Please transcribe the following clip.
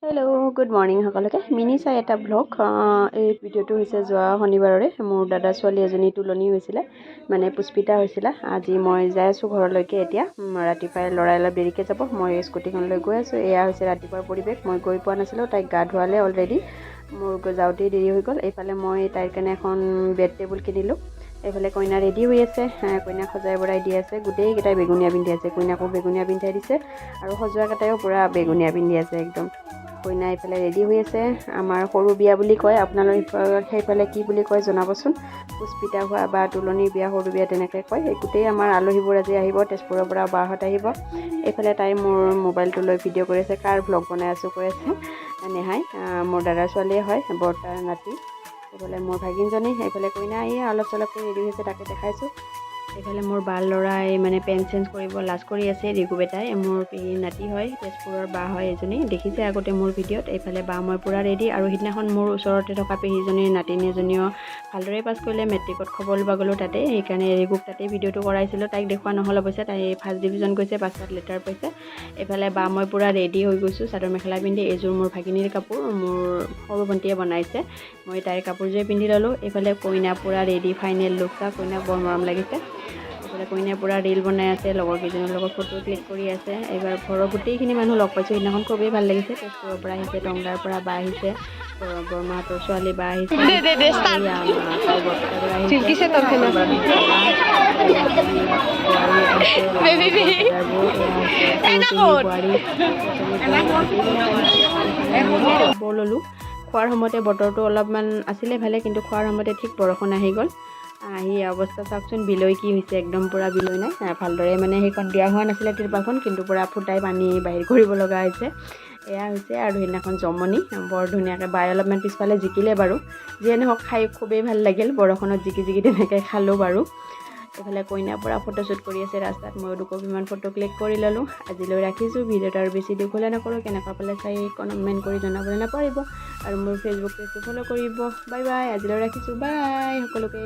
hello' good morning সকলোকে mini চাই এটা ব্লগ এই ভিডিঅ'টো হৈছে যোৱা শনিবাৰৰে মোৰ দাদা ছোৱালী এজনী তুলনি হৈছিলে মানে পুষ্পিতা হৈছিলে আজি মই যাই আছোঁ ঘৰলৈকে এতিয়া ৰাতিপুৱাই ল'ৰাই অলপ দেৰিকৈ যাব মই স্কুটিখনলৈ গৈ আছোঁ এয়া হৈছে ৰাতিপুৱাৰ পৰিৱেশ মই গৈ পোৱা নাছিলোঁ তাইক গা ধুৱালে অলৰেডি মোৰ যাওঁতেই দেৰি হৈ গ'ল এইফালে মই তাইৰ কাৰণে এখন বেড টেবুল কিনিলোঁ এইফালে কইনা ৰেডি হৈ আছে কইনাক সজাই বৰাই দি আছে গোটেইকেইটাই বেগুনীয়া পিন্ধি আছে কইনাকো বেগুনীয়া পিন্ধাই দিছে আৰু সজোৱাকেইটাইও পূৰা বেগুনীয়া পিন্ধি আছে একদম কইনা এইফালে ৰেডি হৈ আছে আমাৰ সৰু বিয়া বুলি কয় আপোনালোকৰ সেইফালে কি বুলি কয় জনাবচোন পুষ্পিতা হোৱা বা তুলনিৰ বিয়া সৰু বিয়া তেনেকৈ কয় গোটেই আমাৰ আলহীবোৰ আজি আহিব তেজপুৰৰ পৰা বাহঁত আহিব এইফালে তাই মোৰ মোবাইলটো লৈ ভিডিঅ' কৰি আছে কাৰ ভ্লগ বনাই আছোঁ কৈ আছে নেহাই মোৰ দাদাৰ ছোৱালীয়ে হয় বৰ্তাৰ নাতি এইফালে মোৰ ভাগিনজনী এইফালে কইনা আহি অলপ চলপকৈ ৰেডি হৈছে তাকে দেখাইছোঁ এইফালে মোৰ বাৰ ল'ৰাই মানে পেণ্ট চেঞ্জ কৰিব লাজ কৰি আছে ৰিগু বেটাই মোৰ পেহী নাতি হয় তেজপুৰৰ বা হয় এজনী দেখিছে আগতে মোৰ ভিডিঅ'ত এইফালে বা মই পূৰা ৰেডি আৰু সিদিনাখন মোৰ ওচৰতে থকা পেহীজনীৰ নাতিনী এজনীও ভালদৰে পাছ কৰিলে মেট্ৰিকত খবৰ ল'ব গ'লোঁ তাতে সেইকাৰণে ৰিগুক তাতে ভিডিঅ'টো কৰাইছিলোঁ তাইক দেখুওৱা নহ'ল অৱশ্যে তাই ফাৰ্ষ্ট ডিভিজন গৈছে 5টাত লেটাৰ পাইছে এইফালে বা মই পূৰা ৰেডি হৈ গৈছোঁ চাদৰ মেখেলা পিন্ধি এইযোৰ মোৰ ভাগিনীৰ কাপোৰ মোৰ সৰু ভণ্টীয়ে বনাইছে মই তাইৰ কাপোৰযোৰে পিন্ধি ল'লোঁ এইফালে কইনা পূৰা ৰেডি ফাইনেল লুক চা কইনাক বৰ মৰম লাগিছে এইফালে কইনাই পূৰা ৰিল বনাই আছে লগৰ কেইজনৰ লগত ফটো ক্লিক কৰি আছে এইবাৰ ঘৰৰ গোটেইখিনি মানুহ লগ পাইছোঁ সেইদিনাখন খুবেই ভাল লাগিছে তেজপুৰৰ পৰা আহিছে টংলাৰ পৰা বা আহিছে বৰমাহঁতৰ ছোৱালী বা আহিছে বৰ ল'লোঁ খোৱাৰ সময়তে বতৰটো অলপমান আছিলে ভালে কিন্তু খোৱাৰ সময়তে ঠিক বৰষুণ আহি গ'ল আহি অৱস্থা চাওকচোন বিলৈ কি হৈছে একদম পূৰা বিলৈ নাই ভালদৰে মানে সেইখন দিয়া হোৱা নাছিলে তিৰপালখন কিন্তু পূৰা ফুটাই পানী বাহিৰ কৰিব লগা হৈছে এয়া হৈছে আৰু সেইদিনাখন জমনি বৰ ধুনীয়াকৈ বাই অলপমান পিছফালে জিকিলে বাৰু যিয়ে নহওক খাই খুবেই ভাল লাগিল বৰষুণত জিকি জিকি তেনেকৈ খালোঁ বাৰু এইফালে কইনা পূৰা ফটোশ্বুট কৰি আছে ৰাস্তাত ময়ো দুকপিমান ফটো ক্লিক কৰি ল'লোঁ আজিলৈ ৰাখিছোঁ ভিডিঅ'টো আৰু বেছি দীঘলীয়া নকৰোঁ কেনেকুৱা পালে চাই কমেণ্ট কৰি জনাবলৈ নাপাহৰিব আৰু মোৰ ফেচবুক পেজটো ফ'ল' কৰিব বাই বাই আজিলৈ ৰাখিছোঁ বাই সকলোকে